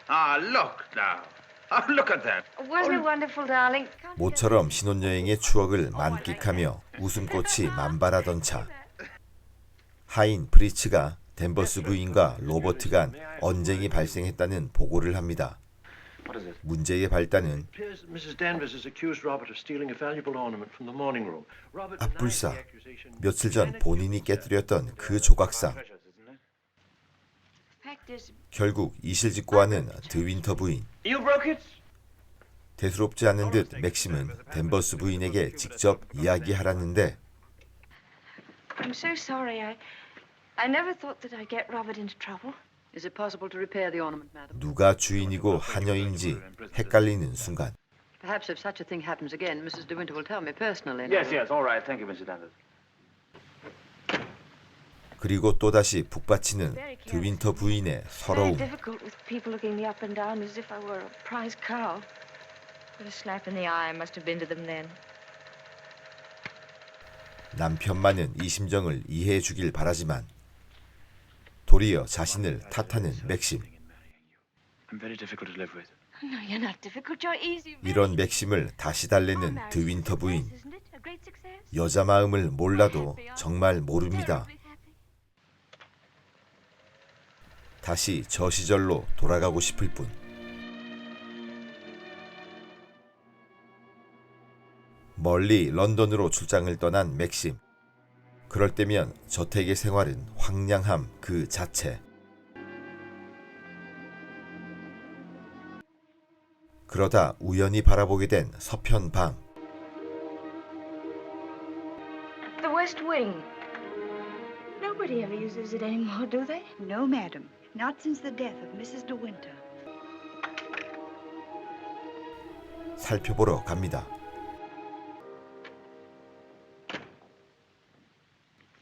Ah, look now. Oh, look at that. Wasn't it wonderful, darling? 모처럼 신혼여행의 추억을 만끽하며 웃음꽃이 만발하던 차. 하인 프리츠가 댄버스 부인과 로버트 간 언쟁이 발생했다는 보고를 합니다. What is it? 문제의 발단은 Appears that Mrs. Danvers has accused Robert of stealing a valuable ornament from the morning room. Robert denies 앞불사. the accusation. 며칠 전 본인이 깨뜨렸던 그 조각상. Treasures, isn't it? Fact is, 결국 이실직고하는 드윈터 부인. You broke it? 대수롭지 않은 듯 맥심은 댄버스 부인에게 직접 이야기하라는데 I'm so sorry. I never thought that I'd get Robert into trouble. Is it possible to repair the ornament, madam? 누가 주인이고 하녀인지 헷갈리는 순간 Perhaps if such a thing happens again, Mrs. De Winter will tell me personally. Yes, yes, all right. Thank you, Mrs. Danvers. 그리고 또다시 북받치는 드윈터 부인의 Very 서러움. difficult with people looking me up and down as if I were a prize cow. What a slap in the eye must have been to them then. 남편만은 이 심정을 이해해 주길 바라지만 도리어 자신을 탓하는 맥심. I'm very difficult to live with. No, you're not difficult. You're easy. 이런 맥심을 다시 달래는 드윈터 부인. Isn't it? A great success. 여자 마음을 몰라도 정말 모릅니다. 다시 저 시절로 돌아가고 싶을 뿐. 멀리 런던으로 출장을 떠난 맥심. 그럴 때면 저택의 생활은 황량함 그 자체. 그러다 우연히 바라보게 된 서편 방. The West Wing. Nobody ever uses it anymore, do they? No, madam. Not since the death of Mrs. De Winter. 살펴보러 갑니다.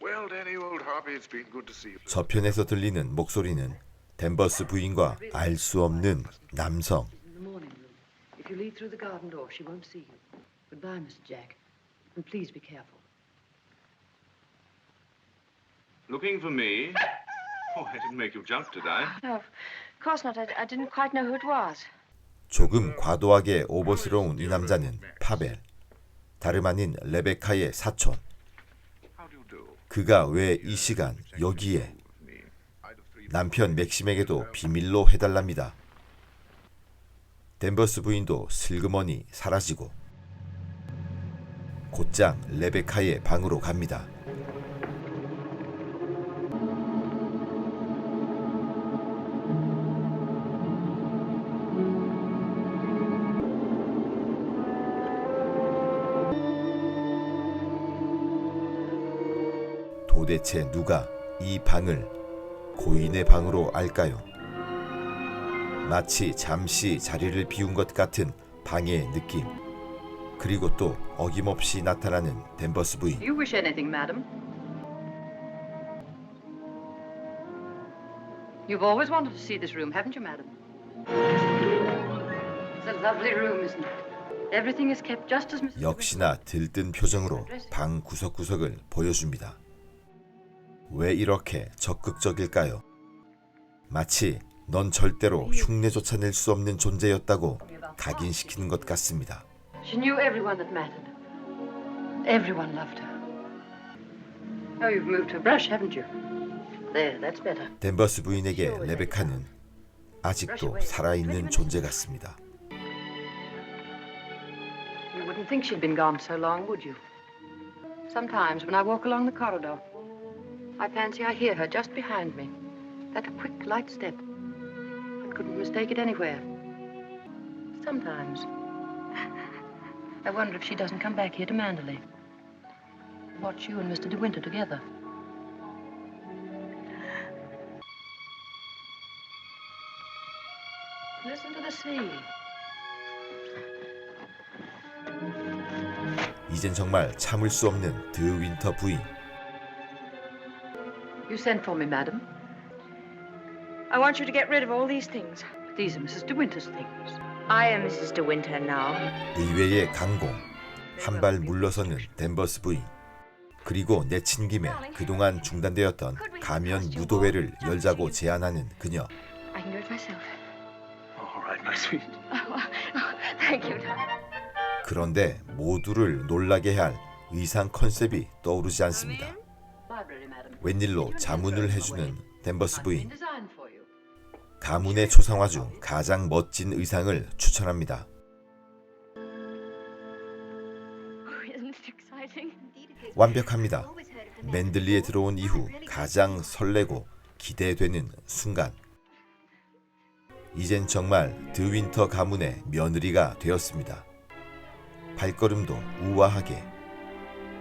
Well, Danny, old Harvey, it's been good to see you. 저편에서 들리는 목소리는 댄버스 부인과 알 수 없는 남성. In the morning room. If you leave through the garden door, she won't see you. Goodbye, Mr. Jack. And please be careful. Looking for me? Oh, I didn't make you jump, did I? No, of course not. I didn't quite know who it was. 조금 과도하게 오버스러운 이 남자는 파벨. 다름 아닌 레베카의 사촌. How do you do? 그가 왜 이 시간 여기에 Me. I'd have three. 남편 맥심에게도 비밀로 해달랍니다. 댄버스 부인도 슬그머니 사라지고 곧장 레베카의 방으로 갑니다. 도대체 누가 이 방을 고인의 방으로 알까요? 마치 잠시 자리를 비운 것 같은 방의 느낌. 그리고 또 어김없이 나타나는 댄버스 부인. Do you wish anything, madam? You've always wanted to see this room, haven't you, madam? It's a lovely room, isn't it? Everything is kept just as Mrs. 역시나 들뜬 표정으로 방 구석구석을 보여줍니다. 왜 이렇게 적극적일까요? 마치 넌 절대로 흉내조차 낼 수 없는 존재였다고 각인시키는 것 같습니다. She knew everyone that mattered. Everyone loved her. Oh, you've moved her brush, haven't you? There, that's better. 댄버스 부인에게 레베카는 아직도 살아있는 존재 같습니다. You wouldn't think she'd been gone so long, would you? Sometimes when I walk along the corridor, I fancy I hear her just behind me. That quick, light step. I couldn't mistake it anywhere. Sometimes I wonder if she doesn't come back here to Manderley. Watch you and Mr. De Winter together. Listen to the sea. 이젠 정말 참을 수 없는 드윈터 부인. You sent for me, madam. I want you to get rid of all these things. These are Mrs. De Winter's things. I am Mrs. De Winter now. 의외의 강공. 한 발 물러서는 댄버스 부인. 그리고 내친 김에 그동안 중단되었던 가면 무도회를 열자고 제안하는 그녀. I can do it myself. right, my sweet. Thank you, darling. 그런데 모두를 놀라게 할 의상 컨셉이 떠오르지 않습니다. Library, madam. 웬일로 자문을 해주는 댄버스 부인. Design for you. 가문의 초상화 중 가장 멋진 의상을 추천합니다. Oh, isn't it exciting? 완벽합니다. 맨들리에 들어온 이후 가장 설레고 기대되는 순간. 이젠 정말 드윈터 가문의 며느리가 되었습니다. 발걸음도 우아하게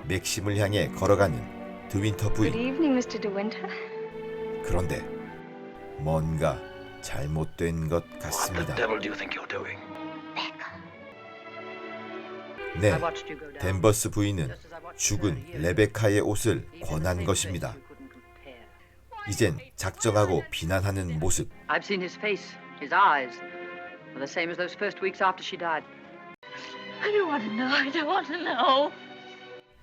맥심을 향해 걸어가는 드윈터 Good 부인. evening, Mr. De Winter. 그런데 뭔가 잘못된 것 같습니다. devil do you think you're doing? 네, I watched you go down. 댄버스 부인은 Just as I watched 죽은 her here. 레베카의 옷을 Even the 권한 same 것입니다. face you couldn't compare. 이젠 작정하고 비난하는 모습. I've seen his face, his eyes. Were the same as those first weeks after she died. I don't want to know. I don't want to know.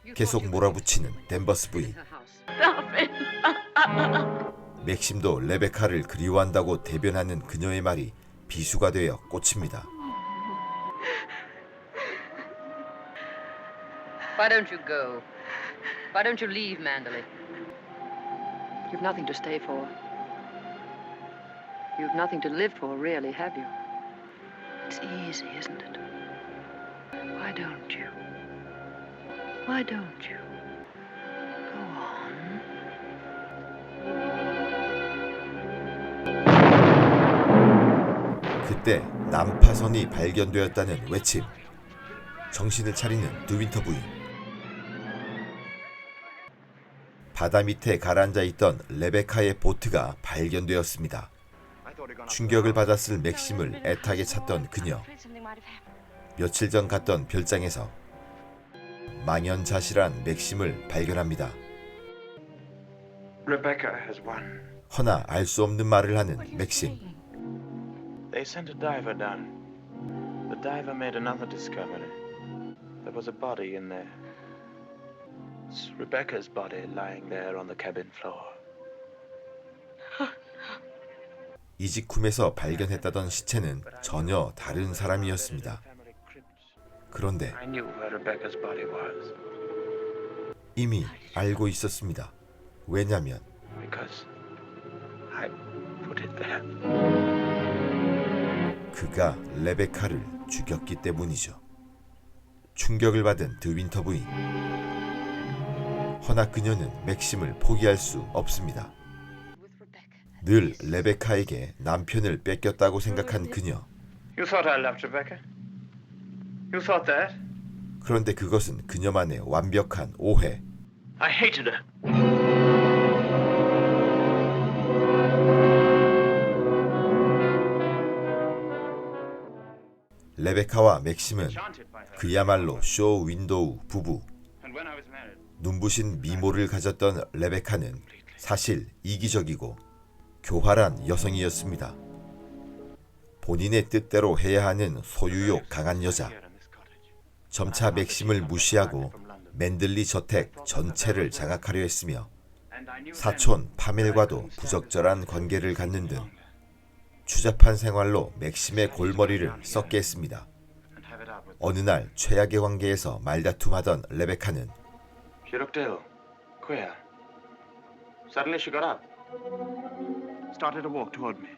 You 계속 thought you 몰아붙이는 were 댄버스 부인. in her house. Stop it. 맥심도 레베카를 그리워한다고 대변하는 그녀의 말이 비수가 되어 꽂힙니다. Why don't you go? Why don't you leave Manderley? You've nothing to stay for. You've nothing to live for, really, have you? It's easy, isn't it? Why don't you? Why don't you? Go on. 그때 난파선이 발견되었다는 외침. 정신을 차리는 드윈터 부인. 바다 밑에 가라앉아 있던 레베카의 보트가 발견되었습니다. 충격을 받았을 맥심을 애타게 찾던 그녀. 며칠 전 갔던 별장에서 망연자실한 맥심을 발견합니다. Rebecca has won. 허나 알 수 없는 말을 하는 맥심. They sent a diver down. The diver made another discovery. There was a body in there. It's Rebecca's body lying there on the cabin floor. 이지쿰에서 발견했다던 시체는 전혀 다른 사람이었습니다. 그런데 I knew where Rebecca's body was 이미 알고 있었습니다. 왜냐면 because I put it there. 그가 레베카를 죽였기 때문이죠. 충격을 받은 드윈터 부인. 허나 그녀는 맥심을 포기할 수 없습니다. 늘 레베카에게 남편을 뺏겼다고 생각한 그녀. You thought I loved Rebecca? You thought that? 그런데 그것은 그녀만의 완벽한 오해. I hated her. 레베카와 맥심은 Enchanted by her. 그야말로 쇼 윈도우 부부. And when I was married, 눈부신 미모를 가졌던 레베카는 사실 이기적이고 교활한 여성이었습니다. 본인의 뜻대로 해야 하는 소유욕 강한 여자. here in this cottage. 점차 맥심을 무시하고 맨들리 저택 전체를 장악하려 했으며 And I knew 사촌 파멜과도 부적절한 관계를 갖는 등 추잡한 생활로 맥심의 골머리를 썩게 했습니다. and have it out with. 어느 날 최악의 관계에서 말다툼하던 레베카는 She looked ill, queer. Suddenly she got up, started to walk toward me.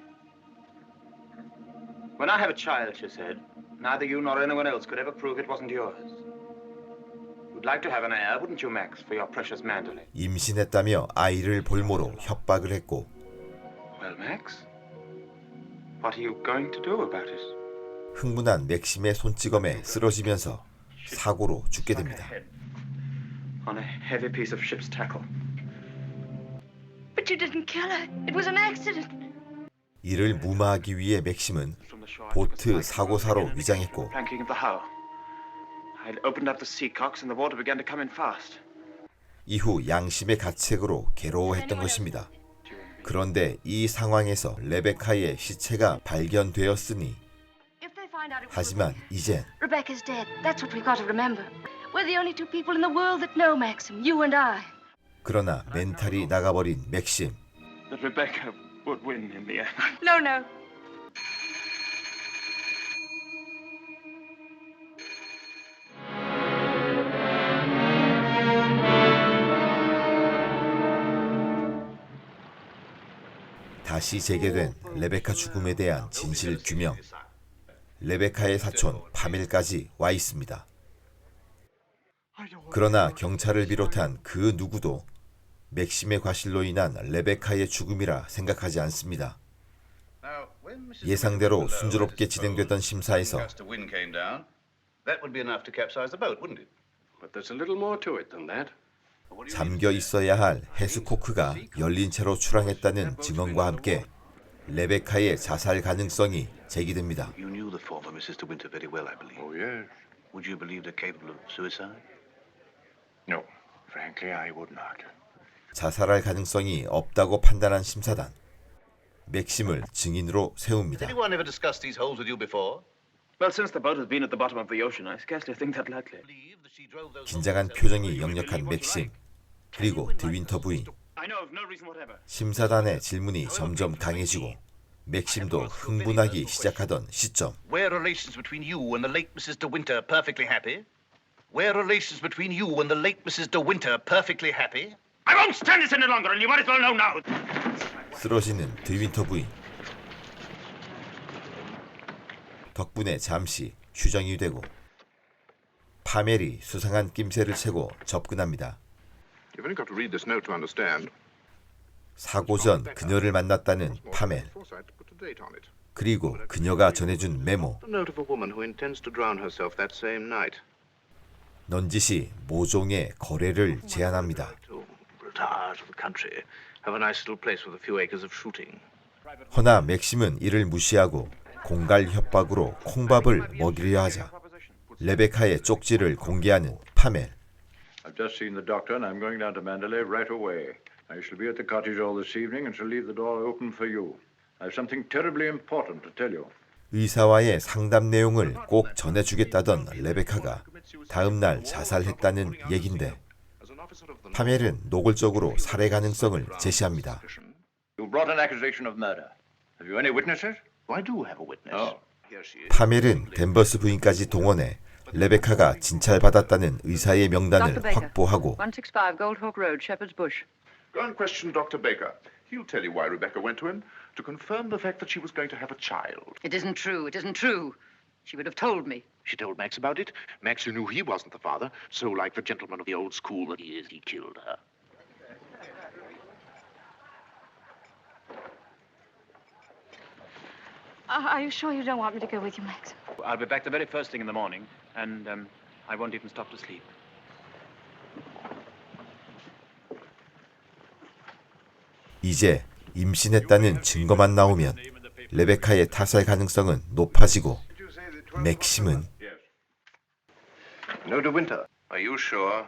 When I have a child, she said, neither you nor anyone else could ever prove it wasn't yours. You'd like to have an heir, wouldn't you, Max, for your precious Manderley? 임신했다며 아이를 볼모로 협박을 했고 Well, Max, what are you going to do about it? 흥분한 맥심의 손찌검에 쓰러지면서 사고로 죽게 됩니다. Head on a heavy piece of ship's tackle. But you didn't kill her. It was an accident. 이를 무마하기 위해 맥심은 From the shore, I took a 보트 spike 사고사로 and 위장했고 planking of the hull. I'd opened up the sea cocks and the water began to come in fast. 이후 양심의 가책으로 괴로워했던 것입니다. 그런데 이 상황에서 레베카의 시체가 발견되었으니 If they find out it was 하지만 이젠 Rebecca's dead. That's what we got to remember. We're the only two people in the world that know Maxim, you and I. 그러나 멘탈이 나가버린 맥심. That Rebecca would win in the end. No, no. 다시 재개된 레베카 죽음에 대한 진실 규명. 레베카의 사촌 파멜까지 와 있습니다. 그러나 경찰을 비롯한 그 누구도 맥심의 과실로 인한 레베카의 죽음이라 생각하지 않습니다. 예상대로 순조롭게 진행되던 심사에서 That would be enough to capsize the boat, wouldn't it? But there's a little more to it than that. 잠겨 있어야 할 해수 코크가 열린 채로 출항했다는 증언과 함께 레베카의 자살 가능성이 제기됩니다. You knew the former Mrs. De Winter very well, I believe. Oh, yes. Would you believe her capable of suicide? No, frankly, I would not. 자살할 가능성이 없다고 판단한 심사단. 맥심을 증인으로 세웁니다. Has anyone ever discussed these holes with you before? Well, since the boat has been at the bottom of the ocean, I scarcely think that likely. Believe that she drove those 긴장한 표정이 역력한 맥심, 그리고 드윈터 부인. I know of no reason whatever. 심사단의 질문이 점점 강해지고 맥심도 흥분하기 시작하던 시점. Were relations between you and the late Mrs. De Winter perfectly happy? Were relations between you and the late Mrs. De Winter perfectly happy? I won't stand this any longer, and you might as well know now. 쓰러지는 드윈터 부인. 덕분에 잠시 휴정이 되고 파멜이 수상한 낌새를 채고 접근합니다. You've only got to read this note to understand. 사고 전 그녀를 만났다는 파멜. Foresight to put a date on it. 그리고 그녀가 전해준 메모. The note of a woman who intends to drown herself that same night. 넌지시 모종의 거래를 제안합니다. To retire to the country, have a nice little place with a few acres of shooting. 허나 맥심은 이를 무시하고 공갈 협박으로 콩밥을 먹이려 하자 레베카의 쪽지를 공개하는 파멜. I've just seen the doctor and I'm going down to Mandalay right away. I shall be at the cottage all this evening and shall leave the door open for you. I have something terribly important to tell you. 의사와의 상담 내용을 꼭 전해주겠다던 레베카가 다음 날 자살했다는 얘긴데 파멜은 노골적으로 살해 가능성을 제시합니다. You brought an accusation of murder. Have you any witnesses? I do have a witness. Here she is. 파멜은 댄버스 부인까지 동원해 레베카가 진찰받았다는 의사의 명단을 Dr. Baker, 확보하고 165 Gold Hawk Road, Shepherd's Bush. Go and question Dr. Baker. He'll tell you why Rebecca went to him, to confirm the fact that she was going to have a child. It isn't true. It isn't true. She would have told me. She told Max about it. Max knew he wasn't the father, so like the gentleman of the old school that he is, he killed her. Are you sure you don't want me to go with you, Max? I'll be back the very first thing in the morning, and I won't even stop to sleep. 이제 임신했다는 증거만 나오면 레베카의 타살 가능성은 높아지고 맥심은 No, De Winter. Are you sure?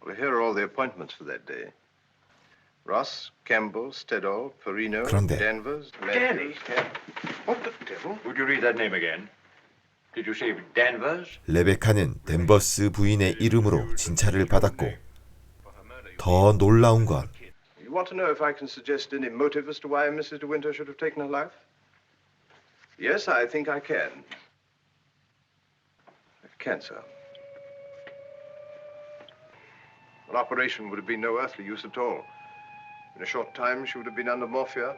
Well, here are all the appointments for that day. Ross, Campbell, Stedall, Perino, 그런데 Danvers, Danny? Matthews. What the devil? Would you read that name again? Did you say Danvers? 레베카는 댄버스 부인의 이름으로 진찰을 받았고 더 놀라운 건 You want to know if I can suggest any motive as to why Mrs. De Winter should have taken her life? Yes, I think I can. Cancer. An operation would have been no earthly use at all. In a short time, she would have been under morphia.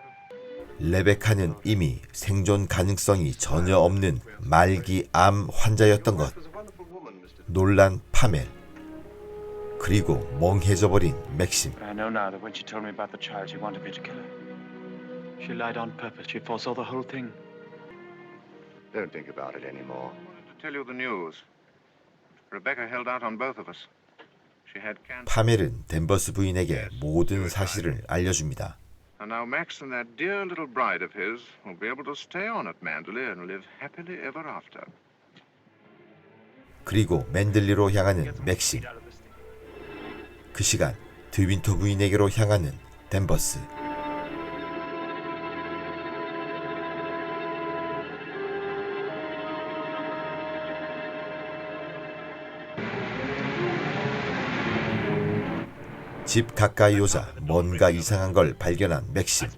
레베카는 이미 생존 가능성이 전혀 없는 말기 암 환자였던 것. 놀란 파멜. 그리고 멍해져 버린 맥심. But I know now that when she told me about the child, she wanted me to kill her. She lied on purpose. She foresaw the whole thing. Don't think about it anymore. I wanted to tell you the news. Rebecca held out on both of us. She had cancer. 파멜은 댄버스 부인에게 모든 사실을 알려줍니다. And now Max and that dear little bride of his will be able to stay on at Mandalay and live happily ever after. 그리고 맨들리로 향하는 맥심. 그 시간 드윈터 부인에게로 향하는 댄버스. 집 가까이 오자 뭔가 이상한 걸 발견한 맥심.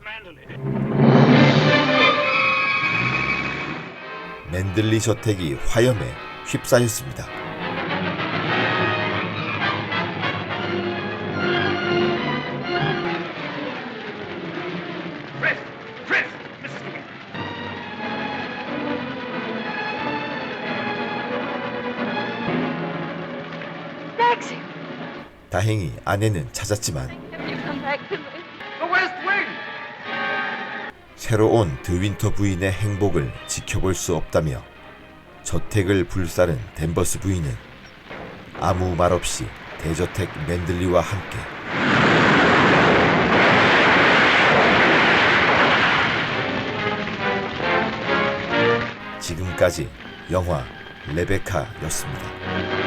맨들리 저택이 화염에 휩싸였습니다. 다행히 아내는 찾았지만 새로 온 드윈터 부인의 행복을 지켜볼 수 없다며 저택을 불사른 댄버스 부인은 아무 말 없이 대저택 맨들리와 함께 지금까지 영화 레베카였습니다.